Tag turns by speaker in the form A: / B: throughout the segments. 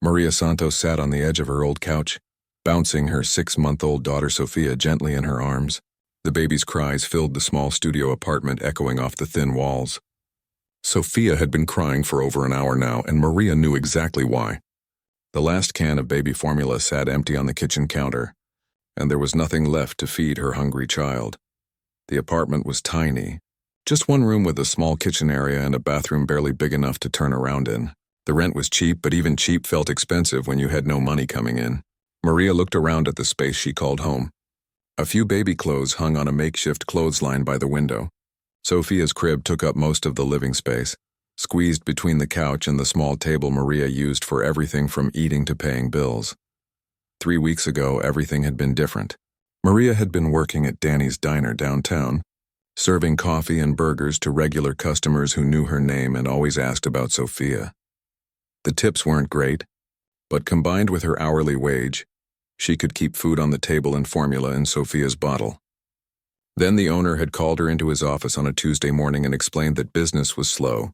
A: Maria Santos sat on the edge of her old couch, bouncing her 6-month-old daughter Sophia gently in her arms. The baby's cries filled the small studio apartment, echoing off the thin walls. Sophia had been crying for over an hour now, and Maria knew exactly why. The last can of baby formula sat empty on the kitchen counter, and there was nothing left to feed her hungry child. The apartment was tiny, just one room with a small kitchen area and a bathroom barely big enough to turn around in. The rent was cheap, but even cheap felt expensive when you had no money coming in. Maria looked around at the space she called home. A few baby clothes hung on a makeshift clothesline by the window. Sophia's crib took up most of the living space, squeezed between the couch and the small table Maria used for everything from eating to paying bills. 3 weeks ago, everything had been different. Maria had been working at Danny's Diner downtown, serving coffee and burgers to regular customers who knew her name and always asked about Sophia. The tips weren't great, but combined with her hourly wage, she could keep food on the table and formula in Sophia's bottle. Then the owner had called her into his office on a Tuesday morning and explained that business was slow.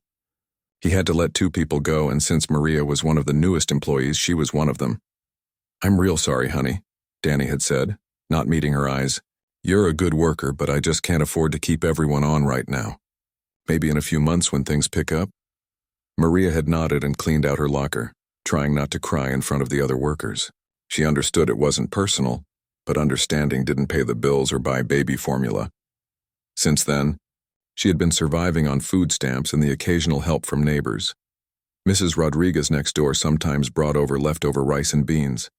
A: He had to let 2 people go, and since Maria was one of the newest employees, she was one of them. "I'm real sorry, honey," Danny had said, not meeting her eyes. "You're a good worker, but I just can't afford to keep everyone on right now. Maybe in a few months when things pick up." Maria had nodded and cleaned out her locker, trying not to cry in front of the other workers. She understood it wasn't personal, but understanding didn't pay the bills or buy baby formula. Since then, she had been surviving on food stamps and the occasional help from neighbors. Mrs. Rodriguez next door sometimes brought over leftover rice and beans.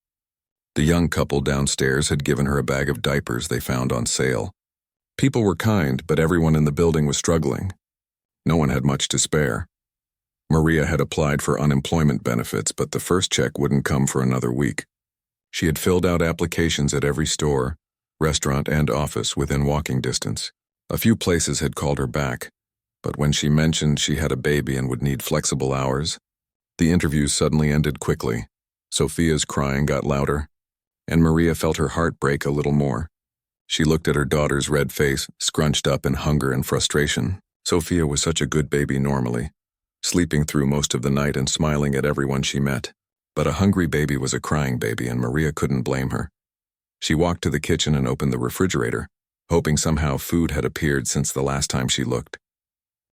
A: The young couple downstairs had given her a bag of diapers they found on sale. People were kind, but everyone in the building was struggling. No one had much to spare. Maria had applied for unemployment benefits, but the first check wouldn't come for another week. She had filled out applications at every store, restaurant, and office within walking distance. A few places had called her back, but when she mentioned she had a baby and would need flexible hours, the interviews suddenly ended quickly. Sophia's crying got louder, and Maria felt her heart break a little more. She looked at her daughter's red face, scrunched up in hunger and frustration. Sophia was such a good baby normally, sleeping through most of the night and smiling at everyone she met. But a hungry baby was a crying baby, and Maria couldn't blame her. She walked to the kitchen and opened the refrigerator, hoping somehow food had appeared since the last time she looked.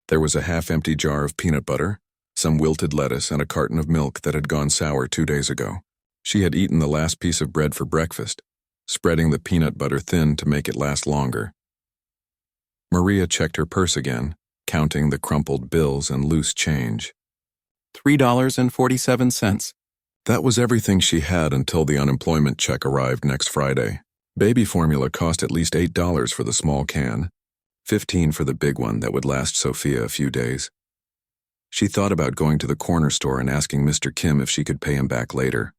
A: There was a half-empty jar of peanut butter, some wilted lettuce, and a carton of milk that had gone sour 2 days ago. She had eaten the last piece of bread for breakfast, spreading the peanut butter thin to make it last longer. Maria checked her purse again, counting the crumpled bills and loose change.
B: $3.47.
A: That was everything she had until the unemployment check arrived next Friday. Baby formula cost at least $8 for the small can, $15 for the big one that would last Sophia a few days. She thought about going to the corner store and asking Mr. Kim if she could pay him back later,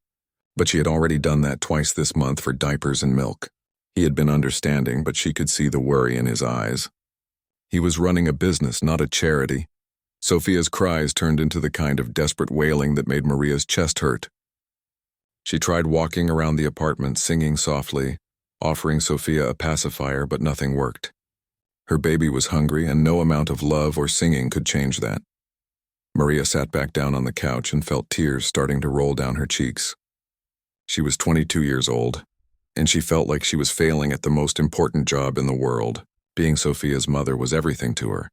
A: but she had already done that twice this month for diapers and milk. He had been understanding, but she could see the worry in his eyes. He was running a business, not a charity. Sophia's cries turned into the kind of desperate wailing that made Maria's chest hurt. She tried walking around the apartment, singing softly, offering Sophia a pacifier, but nothing worked. Her baby was hungry, and no amount of love or singing could change that. Maria sat back down on the couch and felt tears starting to roll down her cheeks. She was 22 years old, and she felt like she was failing at the most important job in the world. Being Sophia's mother was everything to her.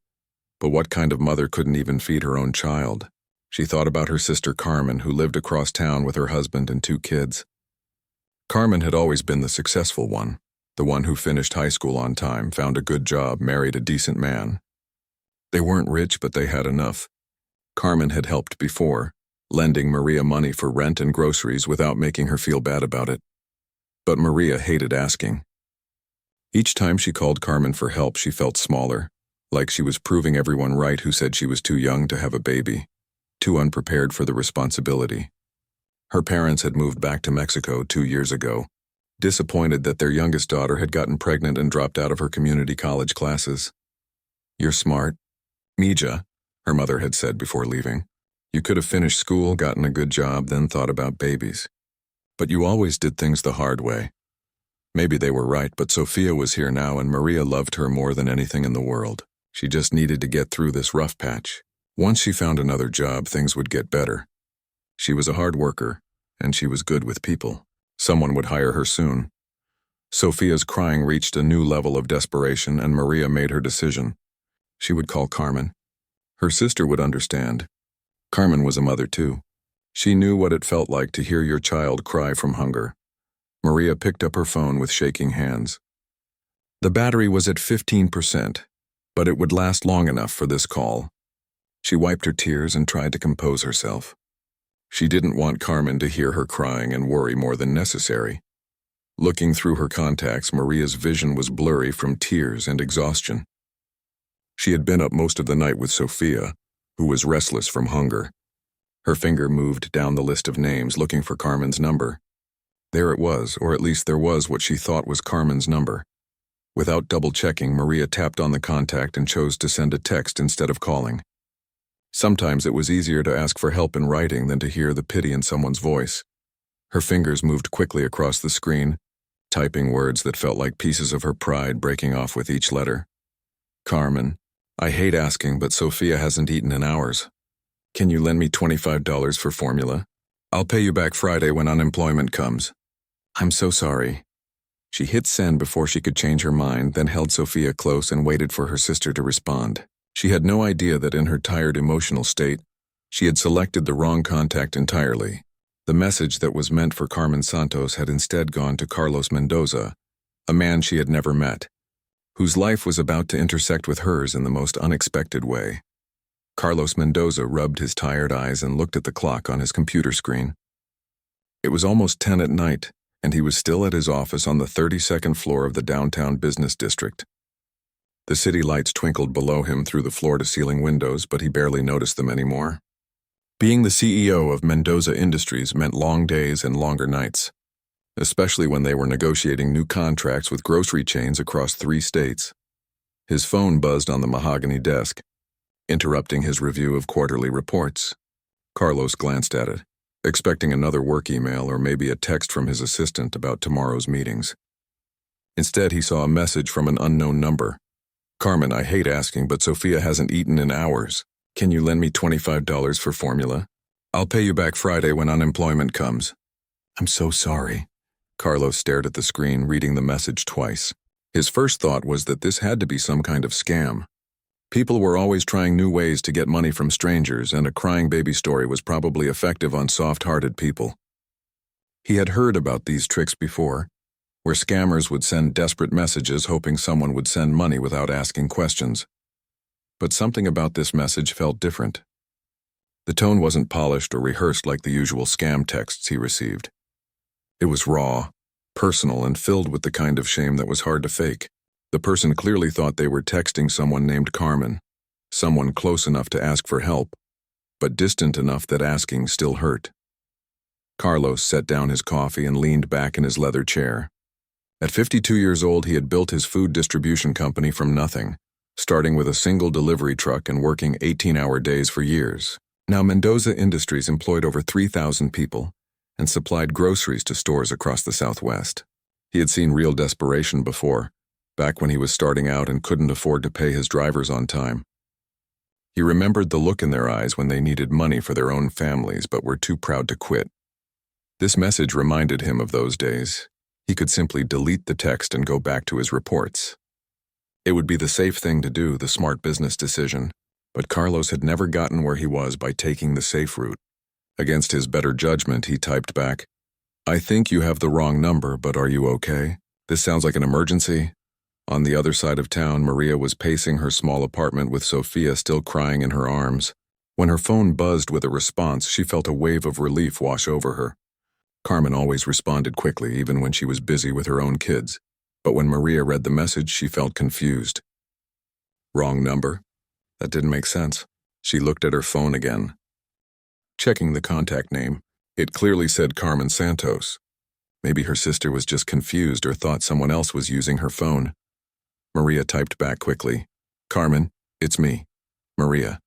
A: But what kind of mother couldn't even feed her own child? She thought about her sister Carmen, who lived across town with her husband and 2 kids. Carmen had always been the successful one, the one who finished high school on time, found a good job, married a decent man. They weren't rich, but they had enough. Carmen had helped before, lending Maria money for rent and groceries without making her feel bad about it. But Maria hated asking. Each time she called Carmen for help, she felt smaller, like she was proving everyone right who said she was too young to have a baby, too unprepared for the responsibility. Her parents had moved back to Mexico 2 years ago, disappointed that their youngest daughter had gotten pregnant and dropped out of her community college classes. "You're smart, Mija," her mother had said before leaving. "You could have finished school, gotten a good job, then thought about babies. But you always did things the hard way." Maybe they were right, but Sophia was here now, and Maria loved her more than anything in the world. She just needed to get through this rough patch. Once she found another job, things would get better. She was a hard worker, and she was good with people. Someone would hire her soon. Sophia's crying reached a new level of desperation, and Maria made her decision. She would call Carmen. Her sister would understand. Carmen was a mother too. She knew what it felt like to hear your child cry from hunger. Maria picked up her phone with shaking hands. The battery was at 15%, but it would last long enough for this call. She wiped her tears and tried to compose herself. She didn't want Carmen to hear her crying and worry more than necessary. Looking through her contacts, Maria's vision was blurry from tears and exhaustion. She had been up most of the night with Sophia, who was restless from hunger. Her finger moved down the list of names, looking for Carmen's number. There it was, or at least there was what she thought was Carmen's number. Without double-checking, Maria tapped on the contact and chose to send a text instead of calling. Sometimes it was easier to ask for help in writing than to hear the pity in someone's voice. Her fingers moved quickly across the screen, typing words that felt like pieces of her pride breaking off with each letter. Carmen, I hate asking, but Sophia hasn't eaten in hours. Can you lend me $25 for formula? I'll pay you back Friday when unemployment comes. I'm so sorry. She hit send before she could change her mind, then held Sophia close and waited for her sister to respond. She had no idea that in her tired emotional state, she had selected the wrong contact entirely. The message that was meant for Carmen Santos had instead gone to Carlos Mendoza, a man she had never met, whose life was about to intersect with hers in the most unexpected way. Carlos Mendoza rubbed his tired eyes and looked at the clock on his computer screen. It was almost 10 at night, and he was still at his office on the 32nd floor of the downtown business district. The city lights twinkled below him through the floor-to-ceiling windows, but he barely noticed them anymore. Being the CEO of Mendoza Industries meant long days and longer nights, especially when they were negotiating new contracts with grocery chains across 3 states. His phone buzzed on the mahogany desk, interrupting his review of quarterly reports. Carlos glanced at it, expecting another work email or maybe a text from his assistant about tomorrow's meetings. Instead, he saw a message from an unknown number. Carmen, I hate asking, but Sophia hasn't eaten in hours. Can you lend me $25 for formula? I'll pay you back Friday when unemployment comes. I'm so sorry. Carlos stared at the screen, reading the message twice. His first thought was that this had to be some kind of scam. People were always trying new ways to get money from strangers, and a crying baby story was probably effective on soft-hearted people. He had heard about these tricks before, where scammers would send desperate messages hoping someone would send money without asking questions. But something about this message felt different. The tone wasn't polished or rehearsed like the usual scam texts he received. It was raw, personal, and filled with the kind of shame that was hard to fake. The person clearly thought they were texting someone named Carmen, someone close enough to ask for help, but distant enough that asking still hurt. Carlos set down his coffee and leaned back in his leather chair. At 52 years old, he had built his food distribution company from nothing, starting with a single delivery truck and working 18-hour days for years. Now Mendoza Industries employed over 3,000 people and supplied groceries to stores across the Southwest. He had seen real desperation before, back when he was starting out and couldn't afford to pay his drivers on time. He remembered the look in their eyes when they needed money for their own families but were too proud to quit. This message reminded him of those days. He could simply delete the text and go back to his reports. It would be the safe thing to do, the smart business decision, but Carlos had never gotten where he was by taking the safe route. Against his better judgment, he typed back, I think you have the wrong number, but are you okay? This sounds like an emergency. On the other side of town, Maria was pacing her small apartment with Sophia still crying in her arms. When her phone buzzed with a response, she felt a wave of relief wash over her. Carmen always responded quickly, even when she was busy with her own kids. But when Maria read the message, she felt confused. Wrong number? That didn't make sense. She looked at her phone again. Checking the contact name, it clearly said Carmen Santos. Maybe her sister was just confused or thought someone else was using her phone. Maria typed back quickly. Carmen, it's me. Maria.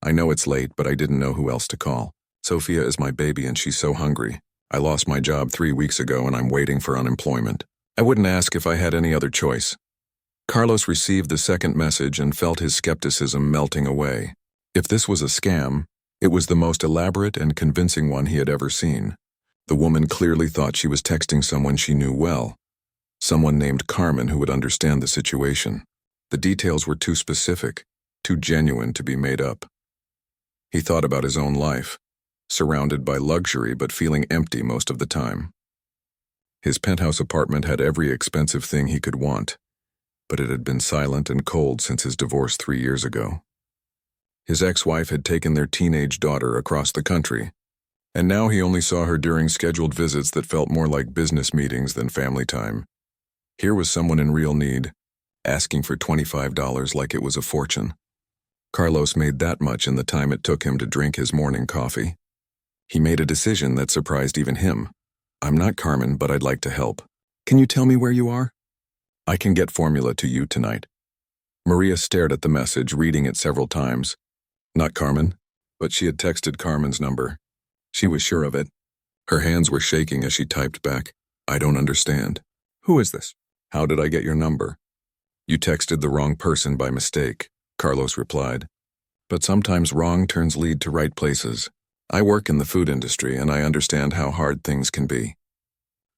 A: I know it's late, but I didn't know who else to call. Sophia is my baby and she's so hungry. I lost my job 3 weeks ago and I'm waiting for unemployment. I wouldn't ask if I had any other choice. Carlos received the second message and felt his skepticism melting away. If this was a scam, it was the most elaborate and convincing one he had ever seen. The woman clearly thought she was texting someone she knew well, someone named Carmen who would understand the situation. The details were too specific, too genuine to be made up. He thought about his own life, surrounded by luxury but feeling empty most of the time. His penthouse apartment had every expensive thing he could want, but it had been silent and cold since his divorce 3 years ago. His ex-wife had taken their teenage daughter across the country, and now he only saw her during scheduled visits that felt more like business meetings than family time. Here was someone in real need, asking for $25 like it was a fortune. Carlos made that much in the time it took him to drink his morning coffee. He made a decision that surprised even him. "I'm not Carmen, but I'd like to help. Can you tell me where you are? I can get formula to you tonight." Maria stared at the message, reading it several times. Not Carmen, but she had texted Carmen's number. She was sure of it. Her hands were shaking as she typed back, "I don't understand. Who is this? How did I get your number?" "You texted the wrong person by mistake," Carlos replied. "But sometimes wrong turns lead to right places. I work in the food industry and I understand how hard things can be.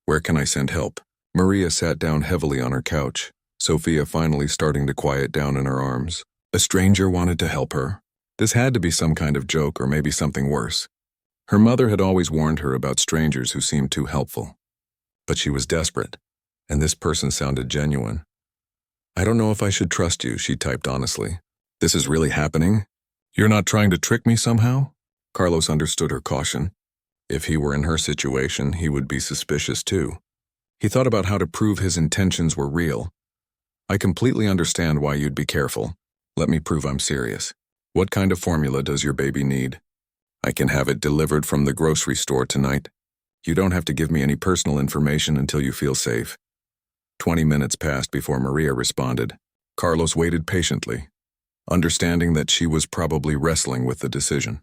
A: Where can I send help?" Maria sat down heavily on her couch, Sophia finally starting to quiet down in her arms. A stranger wanted to help her. This had to be some kind of joke or maybe something worse. Her mother had always warned her about strangers who seemed too helpful. But she was desperate, and this person sounded genuine. "I don't know if I should trust you," she typed honestly. "This is really happening? You're not trying to trick me somehow?" Carlos understood her caution. If he were in her situation, he would be suspicious too. He thought about how to prove his intentions were real. "I completely understand why you'd be careful. Let me prove I'm serious. What kind of formula does your baby need? I can have it delivered from the grocery store tonight. You don't have to give me any personal information until you feel safe." 20 minutes passed before Maria responded. Carlos waited patiently, understanding that she was probably wrestling with the decision.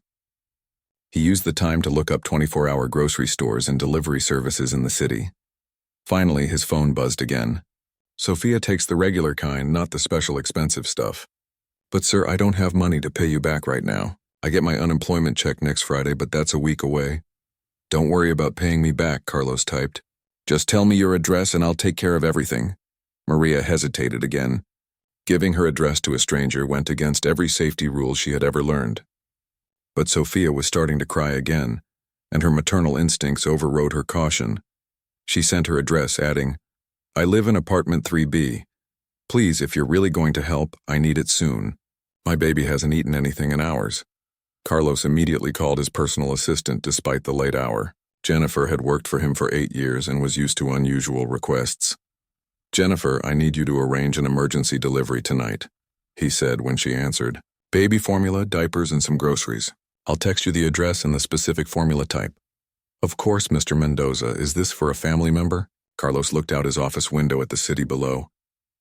A: He used the time to look up 24-hour grocery stores and delivery services in the city. Finally, his phone buzzed again. "Sophia takes the regular kind, not the special expensive stuff." "But sir, I don't have money to pay you back right now. I get my unemployment check next Friday, but that's a week away." "Don't worry about paying me back," Carlos typed. "Just tell me your address and I'll take care of everything." Maria hesitated again. Giving her address to a stranger went against every safety rule she had ever learned. But Sophia was starting to cry again, and her maternal instincts overrode her caution. She sent her address, adding, "I live in apartment 3B. Please, if you're really going to help, I need it soon. My baby hasn't eaten anything in hours." Carlos immediately called his personal assistant despite the late hour. Jennifer had worked for him for 8 years and was used to unusual requests. "Jennifer, I need you to arrange an emergency delivery tonight," he said when she answered. "Baby formula, diapers, and some groceries. I'll text you the address and the specific formula type." "Of course, Mr. Mendoza. Is this for a family member?" Carlos looked out his office window at the city below,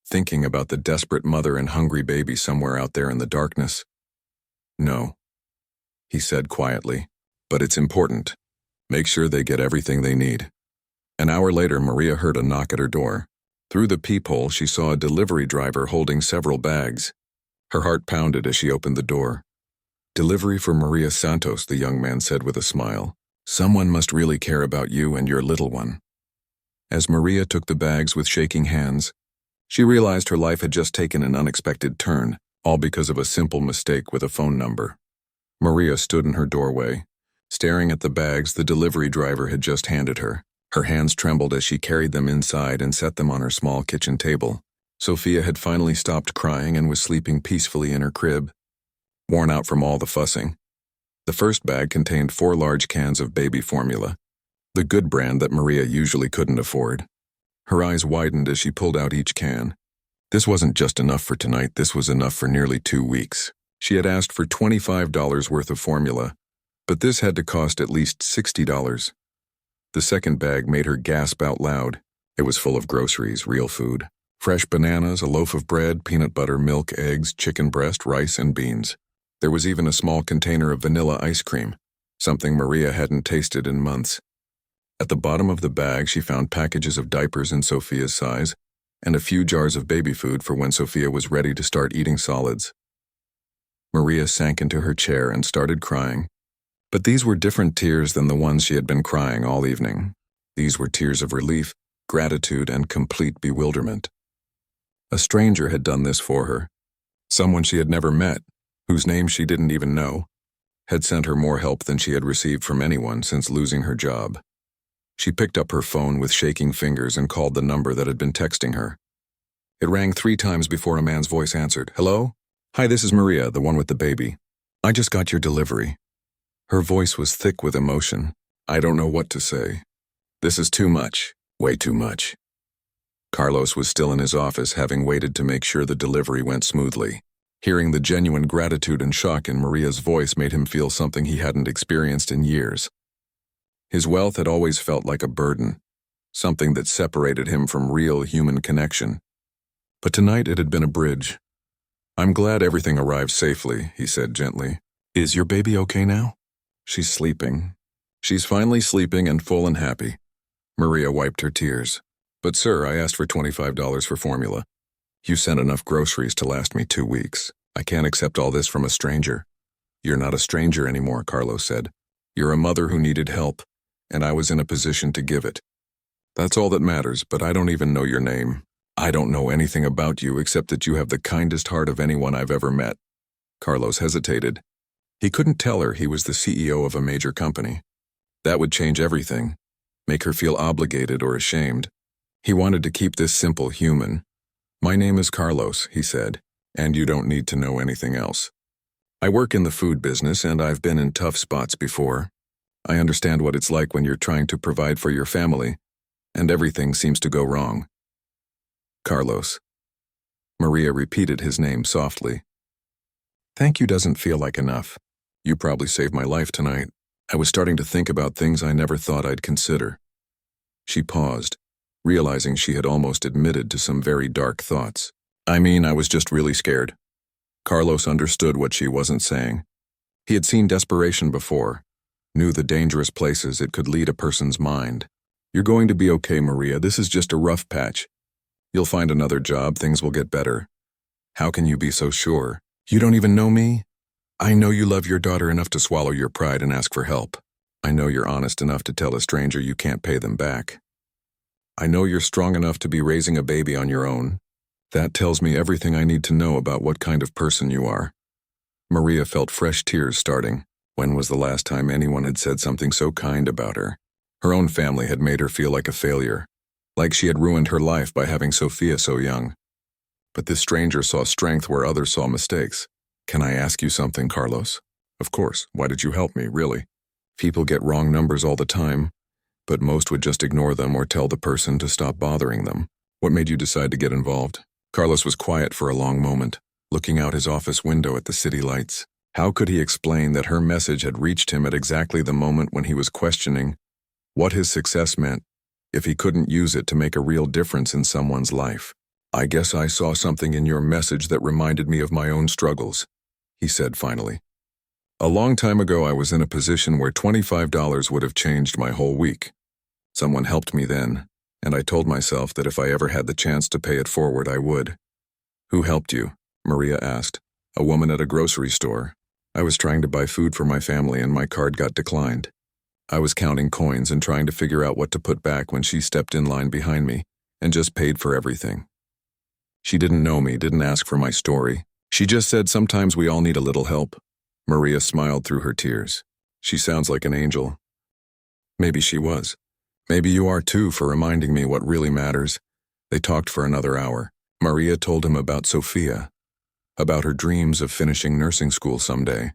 A: thinking about the desperate mother and hungry baby somewhere out there in the darkness. "No," he said quietly, "but it's important. Make sure they get everything they need." An hour later, Maria heard a knock at her door. Through the peephole, she saw a delivery driver holding several bags. Her heart pounded as she opened the door. "Delivery for Maria Santos," the young man said with a smile. "Someone must really care about you and your little one." As Maria took the bags with shaking hands, she realized her life had just taken an unexpected turn, all because of a simple mistake with a phone number. Maria stood in her doorway, staring at the bags the delivery driver had just handed her. Her hands trembled as she carried them inside and set them on her small kitchen table. Sophia had finally stopped crying and was sleeping peacefully in her crib, worn out from all the fussing. The first bag contained 4 large cans of baby formula, the good brand that Maria usually couldn't afford. Her eyes widened as she pulled out each can. This wasn't just enough for tonight, this was enough for nearly 2 weeks. She had asked for $25 worth of formula, but this had to cost at least $60. The second bag made her gasp out loud. It was full of groceries, real food. Fresh bananas, a loaf of bread, peanut butter, milk, eggs, chicken breast, rice, and beans. There was even a small container of vanilla ice cream, something Maria hadn't tasted in months. At the bottom of the bag, she found packages of diapers in Sophia's size and a few jars of baby food for when Sophia was ready to start eating solids. Maria sank into her chair and started crying. But these were different tears than the ones she had been crying all evening. These were tears of relief, gratitude, and complete bewilderment. A stranger had done this for her. Someone she had never met, whose name she didn't even know, had sent her more help than she had received from anyone since losing her job. She picked up her phone with shaking fingers and called the number that had been texting her. It rang 3 times before a man's voice answered. "Hello? Hi, this is Maria, the one with the baby. I just got your delivery." Her voice was thick with emotion. "I don't know what to say. This is too much, way too much." Carlos was still in his office, having waited to make sure the delivery went smoothly. Hearing the genuine gratitude and shock in Maria's voice made him feel something he hadn't experienced in years. His wealth had always felt like a burden, something that separated him from real human connection. But tonight it had been a bridge. "I'm glad everything arrived safely," he said gently. "Is your baby okay now?" "She's sleeping. She's finally sleeping and full and happy." Maria wiped her tears. "But sir, I asked for $25 for formula. You sent enough groceries to last me 2 weeks. I can't accept all this from a stranger." "You're not a stranger anymore," Carlos said. "You're a mother who needed help, and I was in a position to give it. That's all that matters, but I don't even know your name. I don't know anything about you except that you have the kindest heart of anyone I've ever met." Carlos hesitated. He couldn't tell her he was the CEO of a major company. That would change everything, make her feel obligated or ashamed. He wanted to keep this simple human. "My name is Carlos," he said, "and you don't need to know anything else. I work in the food business and I've been in tough spots before. I understand what it's like when you're trying to provide for your family, and everything seems to go wrong." Carlos. Maria repeated his name softly. "Thank you doesn't feel like enough. You probably saved my life tonight. I was starting to think about things I never thought I'd consider." She paused, realizing she had almost admitted to some very dark thoughts. "I mean, I was just really scared." Carlos understood what she wasn't saying. He had seen desperation before, knew the dangerous places it could lead a person's mind. "You're going to be okay, Maria. This is just a rough patch. You'll find another job, things will get better." "How can you be so sure? You don't even know me?" "I know you love your daughter enough to swallow your pride and ask for help. I know you're honest enough to tell a stranger you can't pay them back. I know you're strong enough to be raising a baby on your own. That tells me everything I need to know about what kind of person you are." Maria felt fresh tears starting. When was the last time anyone had said something so kind about her? Her own family had made her feel like a failure, like she had ruined her life by having Sophia so young. But this stranger saw strength where others saw mistakes. "Can I ask you something, Carlos?" "Of course. Why did you help me, really?" "People get wrong numbers all the time, but most would just ignore them or tell the person to stop bothering them. What made you decide to get involved?" Carlos was quiet for a long moment, looking out his office window at the city lights. How could he explain that her message had reached him at exactly the moment when he was questioning what his success meant if he couldn't use it to make a real difference in someone's life? "I guess I saw something in your message that reminded me of my own struggles," he said finally. "A long time ago I was in a position where $25 would have changed my whole week. Someone helped me then, and I told myself that if I ever had the chance to pay it forward, I would." "Who helped you?" Maria asked. "A woman at a grocery store. I was trying to buy food for my family and my card got declined. I was counting coins and trying to figure out what to put back when she stepped in line behind me and just paid for everything. She didn't know me, didn't ask for my story. She just said sometimes we all need a little help." Maria smiled through her tears. "She sounds like an angel." Maybe she was. Maybe you are too, for reminding me what really matters. They talked for another hour. Maria told him about Sophia, about her dreams of finishing nursing school someday,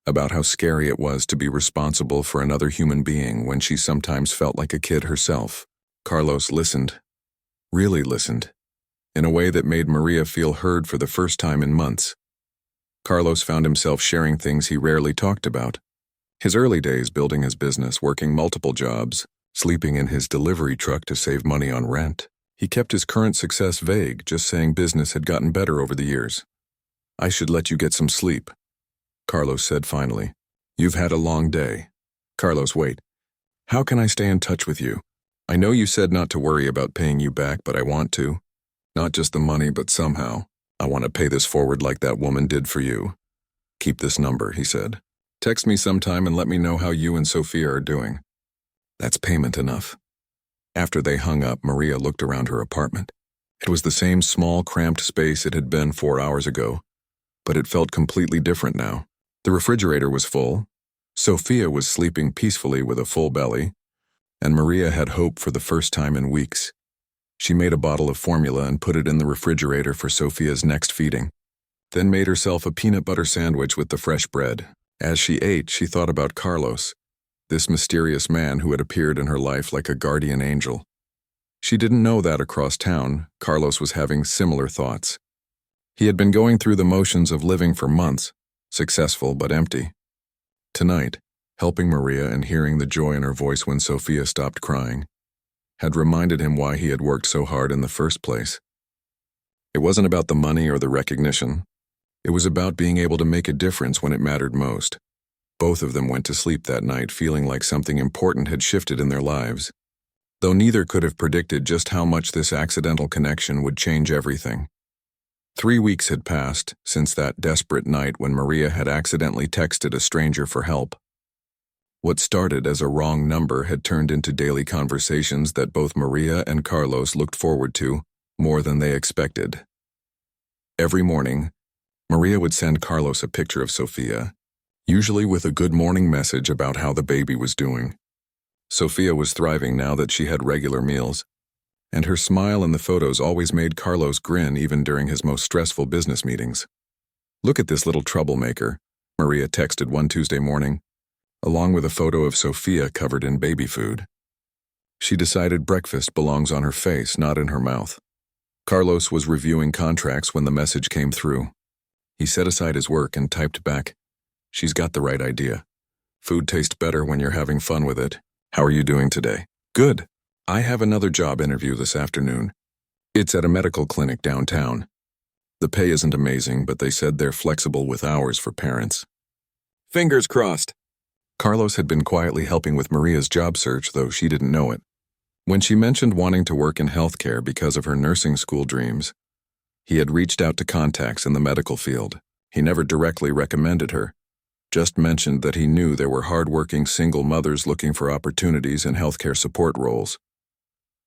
A: about how scary it was to be responsible for another human being when she sometimes felt like a kid herself. Carlos listened, really listened, in a way that made Maria feel heard for the first time in months. Carlos found himself sharing things he rarely talked about. His early days building his business, working multiple jobs, sleeping in his delivery truck to save money on rent. He kept his current success vague, just saying business had gotten better over the years. "I should let you get some sleep," Carlos said finally. "You've had a long day." "Carlos, wait. How can I stay in touch with you? I know you said not to worry about paying you back, but I want to. Not just the money, but somehow. I want to pay this forward like that woman did for you." "Keep this number," he said. Text me sometime and let me know how you and Sophia are doing. That's payment enough. After they hung up, Maria looked around her apartment. It was the same small, cramped space it had been 4 hours ago, but it felt completely different now. The refrigerator was full, Sophia was sleeping peacefully with a full belly, and Maria had hope for the first time in weeks. She made a bottle of formula and put it in the refrigerator for Sophia's next feeding, then made herself a peanut butter sandwich with the fresh bread. As she ate, she thought about Carlos, this mysterious man who had appeared in her life like a guardian angel. She didn't know that across town, Carlos was having similar thoughts. He had been going through the motions of living for months, successful but empty. Tonight, helping Maria and hearing the joy in her voice when Sophia stopped crying, had reminded him why he had worked so hard in the first place. It wasn't about the money or the recognition. It was about being able to make a difference when it mattered most. Both of them went to sleep that night feeling like something important had shifted in their lives, though neither could have predicted just how much this accidental connection would change everything. 3 weeks had passed since that desperate night when Maria had accidentally texted a stranger for help. What started as a wrong number had turned into daily conversations that both Maria and Carlos looked forward to more than they expected. Every morning, Maria would send Carlos a picture of Sophia, usually with a good morning message about how the baby was doing. Sophia was thriving now that she had regular meals, and her smile in the photos always made Carlos grin even during his most stressful business meetings. "Look at this little troublemaker," Maria texted one Tuesday morning, along with a photo of Sophia covered in baby food. She decided breakfast belongs on her face, not in her mouth. Carlos was reviewing contracts when the message came through. He set aside his work and typed back, "She's got the right idea. Food tastes better when you're having fun with it. How are you doing today?" "Good. I have another job interview this afternoon. It's at a medical clinic downtown. The pay isn't amazing, but they said they're flexible with hours for parents." Fingers crossed. Carlos had been quietly helping with Maria's job search, though she didn't know it. When she mentioned wanting to work in healthcare because of her nursing school dreams, he had reached out to contacts in the medical field. He never directly recommended her, just mentioned that he knew there were hard-working single mothers looking for opportunities in healthcare support roles.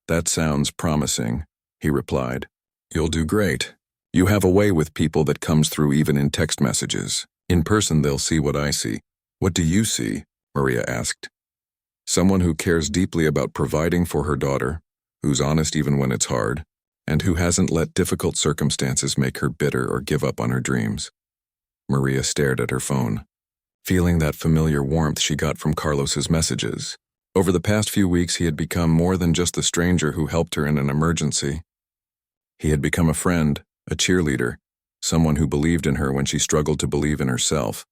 A: "That sounds promising," he replied. "You'll do great. You have a way with people that comes through even in text messages. In person they'll see what I see." "What do you see?" Maria asked. "Someone who cares deeply about providing for her daughter, who's honest even when it's hard, and who hasn't let difficult circumstances make her bitter or give up on her dreams." Maria stared at her phone, feeling that familiar warmth she got from Carlos's messages. Over the past few weeks, he had become more than just the stranger who helped her in an emergency. He had become a friend, a cheerleader, someone who believed in her when she struggled to believe in herself.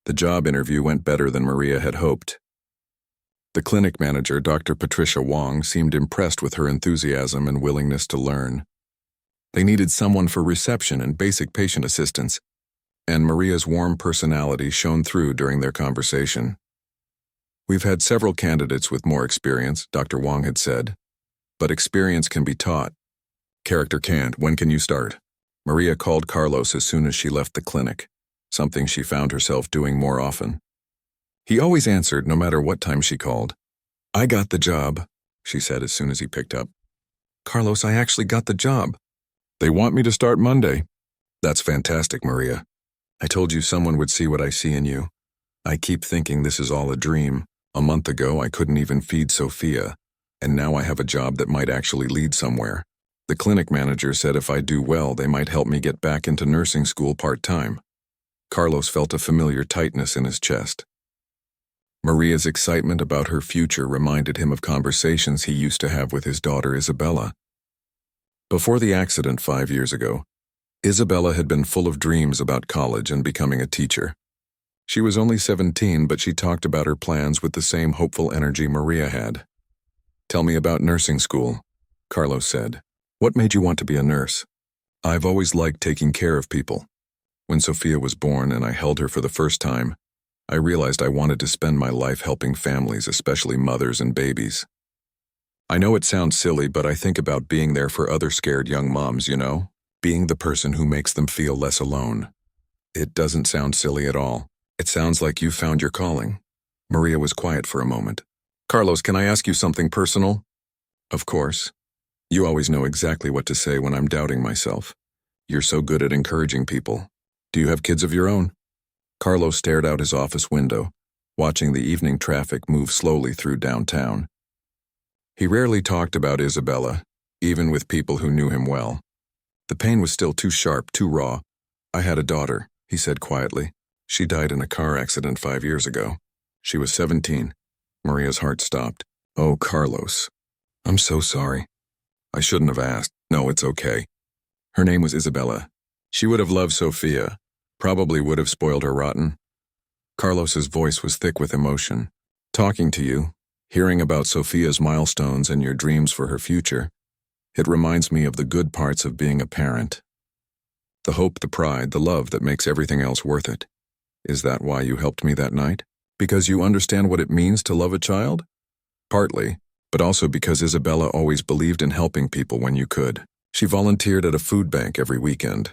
A: The job interview went better than Maria had hoped. The clinic manager, Dr. Patricia Wong, seemed impressed with her enthusiasm and willingness to learn. They needed someone for reception and basic patient assistance, and Maria's warm personality shone through during their conversation. "We've had several candidates with more experience," Dr. Wong had said, "but experience can be taught. Character can't. When can you start?" Maria called Carlos as soon as she left the clinic, something she found herself doing more often. He always answered no matter what time she called. "I got the job," she said as soon as he picked up. "Carlos, I actually got the job. They want me to start Monday." "That's fantastic, Maria. I told you someone would see what I see in you. I keep thinking this is all a dream. A month ago, I couldn't even feed Sophia, and now I have a job that might actually lead somewhere. The clinic manager said if I do well, they might help me get back into nursing school part-time." Carlos felt a familiar tightness in his chest. Maria's excitement about her future reminded him of conversations he used to have with his daughter Isabella. Before the accident 5 years ago, Isabella had been full of dreams about college and becoming a teacher. She was only 17, but she talked about her plans with the same hopeful energy Maria had. "Tell me about nursing school," Carlos said. "What made you want to be a nurse?" "I've always liked taking care of people. When Sophia was born and I held her for the first time, I realized I wanted to spend my life helping families, especially mothers and babies. I know it sounds silly, but I think about being there for other scared young moms, being the person who makes them feel less alone." "It doesn't sound silly at all. It sounds like you found your calling. Maria was quiet for a moment. Carlos, can I ask you something personal? Of course. You always know exactly what to say when I'm doubting myself. You're so good at encouraging people. Do you have kids of your own? Carlos stared out his office window, watching the evening traffic move slowly through downtown. He rarely talked about Isabella, even with people who knew him well. The pain was still too sharp, too raw. I had a daughter, he said quietly. She died in a car accident 5 years ago. She was 17. Maria's heart stopped. Oh, Carlos. I'm so sorry. I shouldn't have asked. No, it's okay. Her name was Isabella. She would have loved Sophia. Probably would have spoiled her rotten. Carlos's voice was thick with emotion. Talking to you, hearing about Sophia's milestones and your dreams for her future, it reminds me of the good parts of being a parent. The hope, the pride, the love that makes everything else worth it. Is that why you helped me that night? Because you understand what it means to love a child? Partly, but also because Isabella always believed in helping people when you could. She volunteered at a food bank every weekend,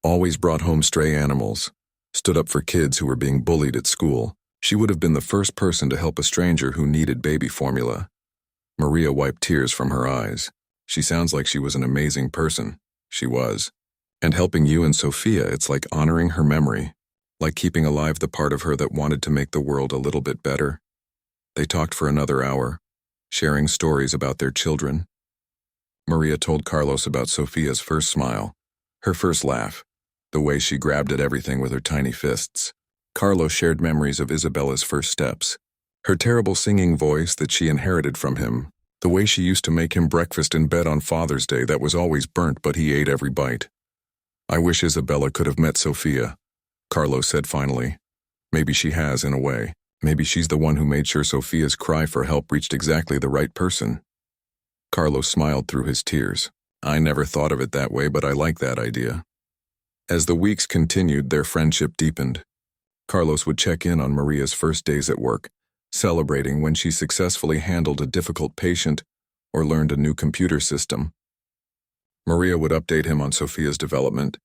A: always brought home stray animals, stood up for kids who were being bullied at school. She would have been the first person to help a stranger who needed baby formula. Maria wiped tears from her eyes. She sounds like she was an amazing person. She was. And helping you and Sophia, it's like honoring her memory, like keeping alive the part of her that wanted to make the world a little bit better. They talked for another hour, sharing stories about their children. Maria told Carlos about Sophia's first smile, her first laugh, the way she grabbed at everything with her tiny fists. Carlos shared memories of Isabella's first steps, her terrible singing voice that she inherited from him, the way she used to make him breakfast in bed on Father's Day that was always burnt but he ate every bite. I wish Isabella could have met Sophia, Carlos said finally. Maybe she has in a way. Maybe she's the one who made sure Sophia's cry for help reached exactly the right person. Carlos smiled through his tears. I never thought of it that way, but I like that idea. As the weeks continued, their friendship deepened. Carlos would check in on Maria's first days at work, celebrating when she successfully handled a difficult patient or learned a new computer system. Maria would update him on Sophia's development,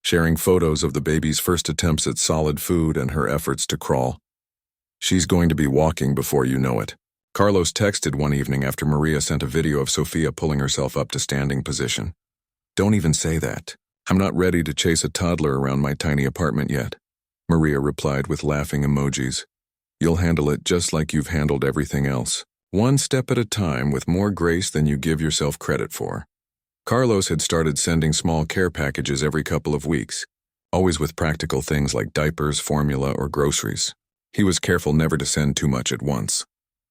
A: sharing photos of the baby's first attempts at solid food and her efforts to crawl. She's going to be walking before you know it. Carlos texted one evening after Maria sent a video of Sophia pulling herself up to standing position. Don't even say that. I'm not ready to chase a toddler around my tiny apartment yet. Maria replied with laughing emojis. You'll handle it just like you've handled everything else, one step at a time with more grace than you give yourself credit for. Carlos had started sending small care packages every couple of weeks, always with practical things like diapers, formula, or groceries. He was careful never to send too much at once,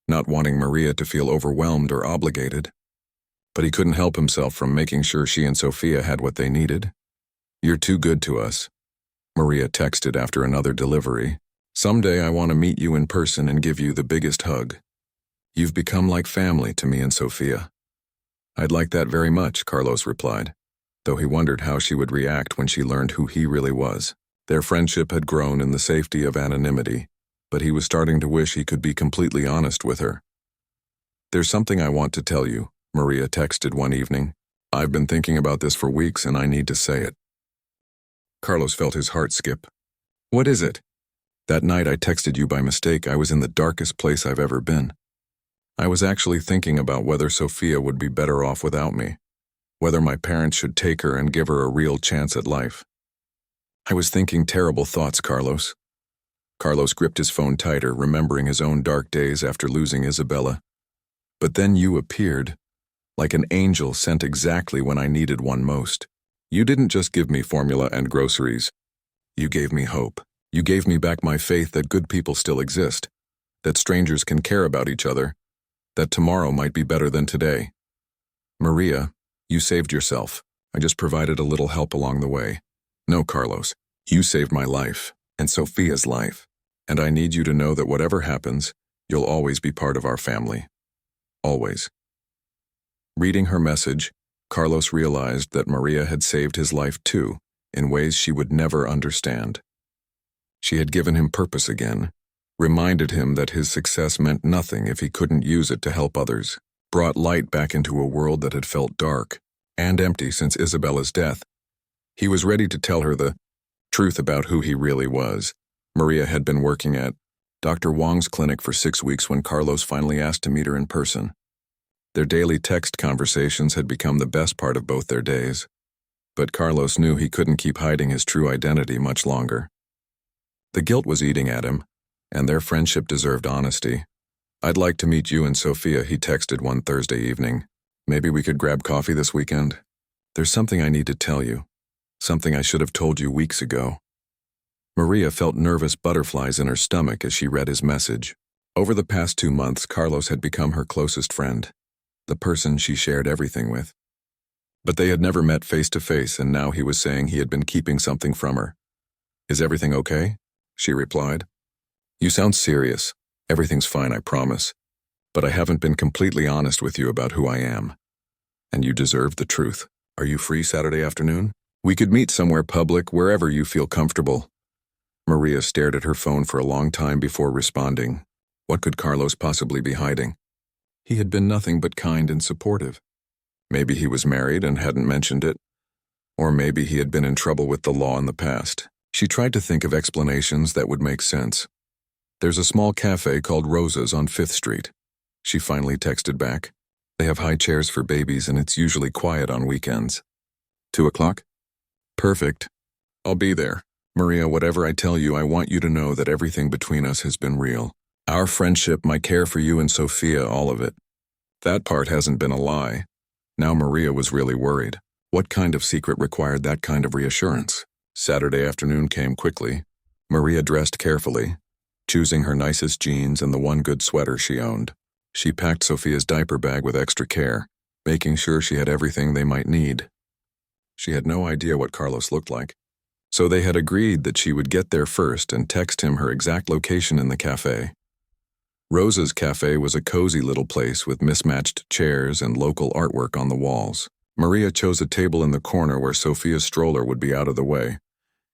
A: not wanting Maria to feel overwhelmed or obligated. But he couldn't help himself from making sure she and Sophia had what they needed. You're too good to us, Maria texted after another delivery. Someday I want to meet you in person and give you the biggest hug. You've become like family to me and Sophia. I'd like that very much, Carlos replied, though he wondered how she would react when she learned who he really was. Their friendship had grown in the safety of anonymity, but he was starting to wish he could be completely honest with her. There's something I want to tell you, Maria texted one evening. I've been thinking about this for weeks and I need to say it. Carlos felt his heart skip. What is it? That night I texted you by mistake. I was in the darkest place I've ever been. I was actually thinking about whether Sophia would be better off without me, whether my parents should take her and give her a real chance at life. I was thinking terrible thoughts, Carlos. Carlos gripped his phone tighter, remembering his own dark days after losing Isabella. But then you appeared, like an angel sent exactly when I needed one most. You didn't just give me formula and groceries. You gave me hope. You gave me back my faith that good people still exist, that strangers can care about each other, that tomorrow might be better than today. Maria, you saved yourself. I just provided a little help along the way. No, Carlos, you saved my life, and Sophia's life, and I need you to know that whatever happens, you'll always be part of our family. Always. Reading her message, Carlos realized that Maria had saved his life too, in ways she would never understand. She had given him purpose again, reminded him that his success meant nothing if he couldn't use it to help others, brought light back into a world that had felt dark and empty since Isabella's death. He was ready to tell her the truth about who he really was, Maria had been working at Dr. Wong's clinic for 6 weeks when Carlos finally asked to meet her in person. Their daily text conversations had become the best part of both their days. But Carlos knew he couldn't keep hiding his true identity much longer. The guilt was eating at him, and their friendship deserved honesty. "I'd like to meet you and Sophia," he texted one Thursday evening. "Maybe we could grab coffee this weekend? There's something I need to tell you. Something I should have told you weeks ago." Maria felt nervous butterflies in her stomach as she read his message. Over the past 2 months, Carlos had become her closest friend, the person she shared everything with. But they had never met face to face, and now he was saying he had been keeping something from her. "Is everything okay?" she replied. "You sound serious. Everything's fine, I promise. But I haven't been completely honest with you about who I am. And you deserve the truth. Are you free Saturday afternoon? We could meet somewhere public, wherever you feel comfortable." Maria stared at her phone for a long time before responding. What could Carlos possibly be hiding? He had been nothing but kind and supportive. Maybe he was married and hadn't mentioned it. Or maybe he had been in trouble with the law in the past. She tried to think of explanations that would make sense. "There's a small cafe called Rosa's on 5th Street. She finally texted back. "They have high chairs for babies and it's usually quiet on weekends." 2 o'clock? "Perfect. I'll be there. Maria, whatever I tell you, I want you to know that everything between us has been real. Our friendship, my care for you and Sophia, all of it. That part hasn't been a lie." Now Maria was really worried. What kind of secret required that kind of reassurance? Saturday afternoon came quickly. Maria dressed carefully, choosing her nicest jeans and the one good sweater she owned. She packed Sophia's diaper bag with extra care, making sure she had everything they might need. She had no idea what Carlos looked like, so they had agreed that she would get there first and text him her exact location in the cafe. Rosa's cafe was a cozy little place with mismatched chairs and local artwork on the walls. Maria chose a table in the corner where Sophia's stroller would be out of the way,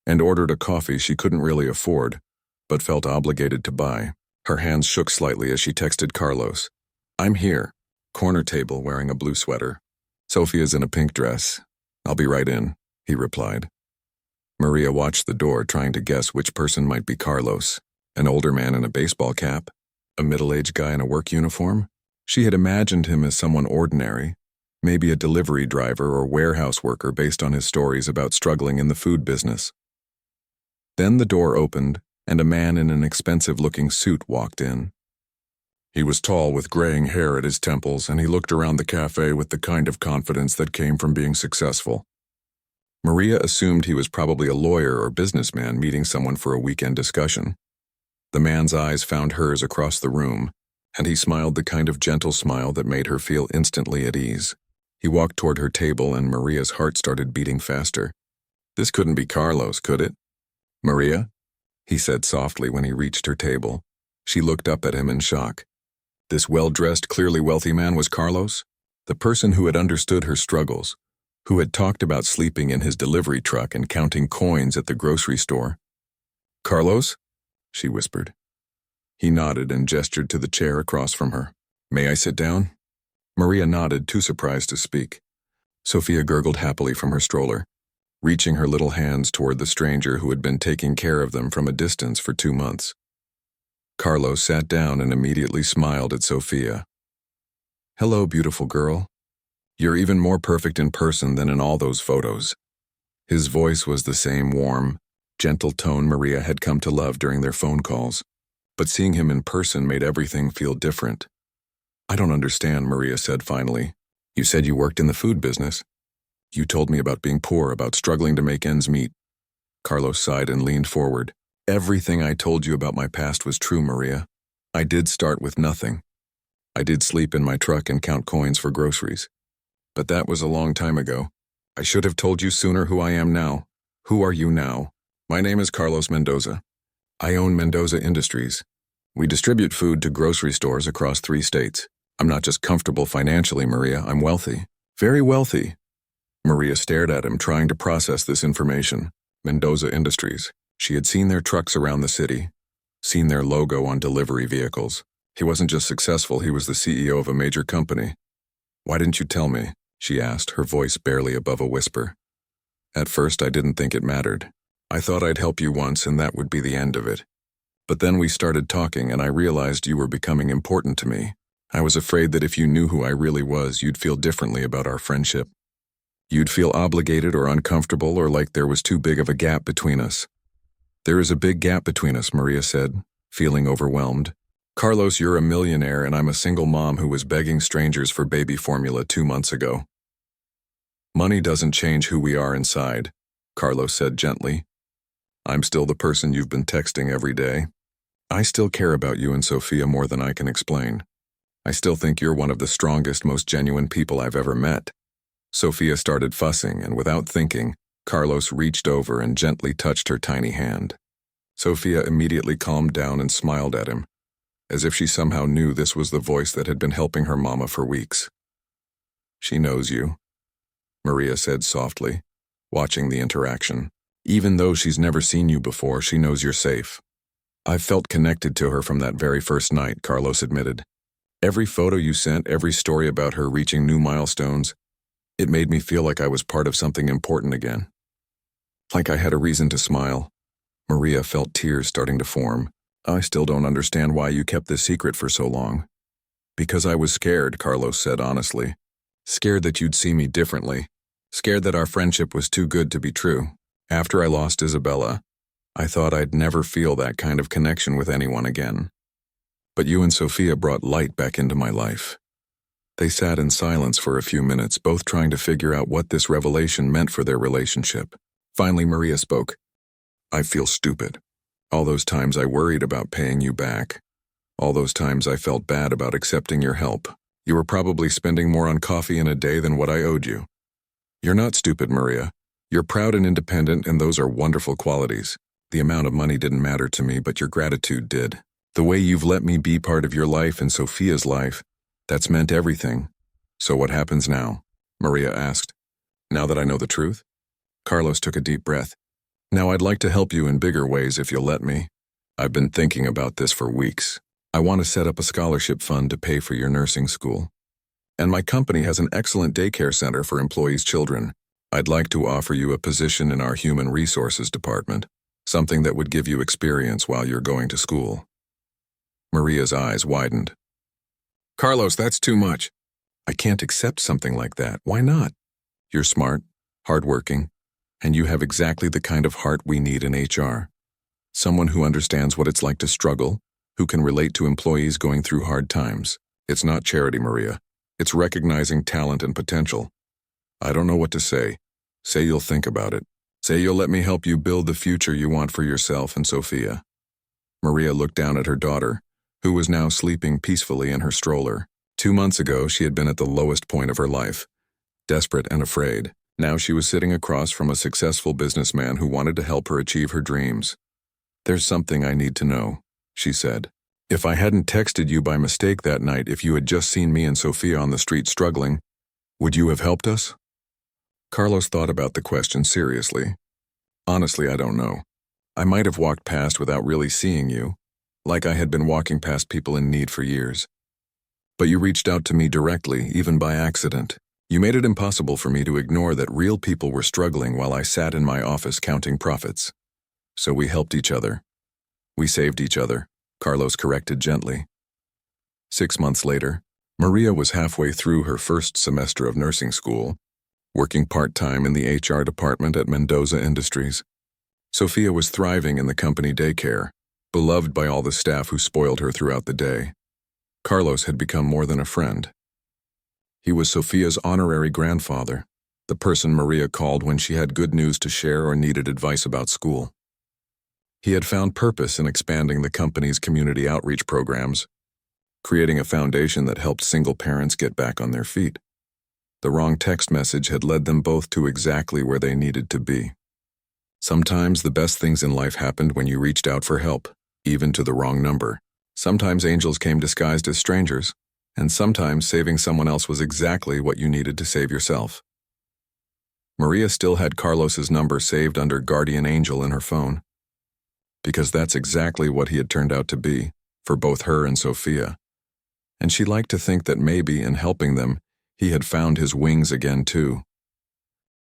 A: and ordered a coffee she couldn't really afford, but felt obligated to buy. Her hands shook slightly as she texted Carlos. "I'm here. Corner table, wearing a blue sweater. Sophia's in a pink dress. I'll be right in," he replied. Maria watched the door, trying to guess which person might be Carlos. An older man in a baseball cap? A middle-aged guy in a work uniform? She had imagined him as someone ordinary, maybe a delivery driver or warehouse worker based on his stories about struggling in the food business. Then the door opened, and a man in an expensive-looking suit walked in. He was tall with graying hair at his temples, and he looked around the cafe with the kind of confidence that came from being successful. Maria assumed he was probably a lawyer or businessman meeting someone for a weekend discussion. The man's eyes found hers across the room, and he smiled the kind of gentle smile that made her feel instantly at ease. He walked toward her table, and Maria's heart started beating faster. This couldn't be Carlos, could it? "Maria?" he said softly when he reached her table. She looked up at him in shock. This well-dressed, clearly wealthy man was Carlos? The person who had understood her struggles, who had talked about sleeping in his delivery truck and counting coins at the grocery store. "Carlos?" she whispered. He nodded and gestured to the chair across from her. "May I sit down?" Maria nodded, too surprised to speak. Sophia gurgled happily from her stroller, reaching her little hands toward the stranger who had been taking care of them from a distance for 2 months. Carlos sat down and immediately smiled at Sophia. "Hello, beautiful girl. You're even more perfect in person than in all those photos." His voice was the same warm, gentle tone Maria had come to love during their phone calls, but seeing him in person made everything feel different. "I don't understand," Maria said finally. "You said you worked in the food business. You told me about being poor, about struggling to make ends meet." Carlos sighed and leaned forward. "Everything I told you about my past was true, Maria. I did start with nothing. I did sleep in my truck and count coins for groceries. But that was a long time ago. I should have told you sooner who I am now. Who are you now? My name is Carlos Mendoza. I own Mendoza Industries. We distribute food to grocery stores across 3 states. I'm not just comfortable financially, Maria, I'm wealthy. Very wealthy." Maria stared at him, trying to process this information. Mendoza Industries. She had seen their trucks around the city, seen their logo on delivery vehicles. He wasn't just successful, he was the CEO of a major company. "Why didn't you tell me?" she asked, her voice barely above a whisper. "At first I didn't think it mattered. I thought I'd help you once and that would be the end of it. But then we started talking and I realized you were becoming important to me. I was afraid that if you knew who I really was, you'd feel differently about our friendship. You'd feel obligated or uncomfortable or like there was too big of a gap between us. There is a big gap between us, Maria said, feeling overwhelmed. Carlos, you're a millionaire and I'm a single mom who was begging strangers for baby formula 2 months ago. Money doesn't change who we are inside, Carlos said gently. I'm still the person you've been texting every day. I still care about you and Sophia more than I can explain. I still think you're one of the strongest, most genuine people I've ever met. Sophia started fussing, and without thinking, Carlos reached over and gently touched her tiny hand. Sophia immediately calmed down and smiled at him, as if she somehow knew this was the voice that had been helping her mama for weeks. She knows you, Maria said softly, watching the interaction. Even though she's never seen you before, she knows you're safe. I've felt connected to her from that very first night, Carlos admitted. Every photo you sent, every story about her reaching new milestones, it made me feel like I was part of something important again. Like I had a reason to smile. Maria felt tears starting to form. I still don't understand why you kept this secret for so long. Because I was scared, Carlos said honestly. Scared that you'd see me differently. Scared that our friendship was too good to be true. After I lost Isabella, I thought I'd never feel that kind of connection with anyone again. But you and Sophia brought light back into my life. They sat in silence for a few minutes, both trying to figure out what this revelation meant for their relationship. Finally, Maria spoke. I feel stupid. All those times I worried about paying you back. All those times I felt bad about accepting your help. You were probably spending more on coffee in a day than what I owed you. You're not stupid, Maria. You're proud and independent, and those are wonderful qualities. The amount of money didn't matter to me, but your gratitude did. The way you've let me be part of your life and Sophia's life, that's meant everything. So what happens now? Maria asked. Now that I know the truth? Carlos took a deep breath. Now I'd like to help you in bigger ways if you'll let me. I've been thinking about this for weeks. I want to set up a scholarship fund to pay for your nursing school. And my company has an excellent daycare center for employees' children. I'd like to offer you a position in our human resources department, something that would give you experience while you're going to school. Maria's eyes widened. Carlos, that's too much. I can't accept something like that. Why not? You're smart, hardworking, and you have exactly the kind of heart we need in HR. Someone who understands what it's like to struggle, who can relate to employees going through hard times. It's not charity, Maria. It's recognizing talent and potential. I don't know what to say. Say you'll think about it. Say you'll let me help you build the future you want for yourself and Sophia. Maria looked down at her daughter, who was now sleeping peacefully in her stroller. 2 months ago, she had been at the lowest point of her life, desperate and afraid. Now she was sitting across from a successful businessman who wanted to help her achieve her dreams. There's something I need to know, she said. If I hadn't texted you by mistake that night, if you had just seen me and Sophia on the street struggling, would you have helped us? Carlos thought about the question seriously. Honestly, I don't know. I might have walked past without really seeing you, like I had been walking past people in need for years. But you reached out to me directly, even by accident. You made it impossible for me to ignore that real people were struggling while I sat in my office counting profits. So we helped each other. We saved each other, Carlos corrected gently. 6 months later, Maria was halfway through her first semester of nursing school, working part-time in the HR department at Mendoza Industries. Sophia was thriving in the company daycare, beloved by all the staff who spoiled her throughout the day. Carlos had become more than a friend. He was Sophia's honorary grandfather, the person Maria called when she had good news to share or needed advice about school. He had found purpose in expanding the company's community outreach programs, creating a foundation that helped single parents get back on their feet. The wrong text message had led them both to exactly where they needed to be. Sometimes the best things in life happened when you reached out for help, even to the wrong number. Sometimes angels came disguised as strangers, and sometimes saving someone else was exactly what you needed to save yourself. Maria still had Carlos's number saved under Guardian Angel in her phone, because that's exactly what he had turned out to be, for both her and Sophia. And she liked to think that maybe, in helping them, he had found his wings again too.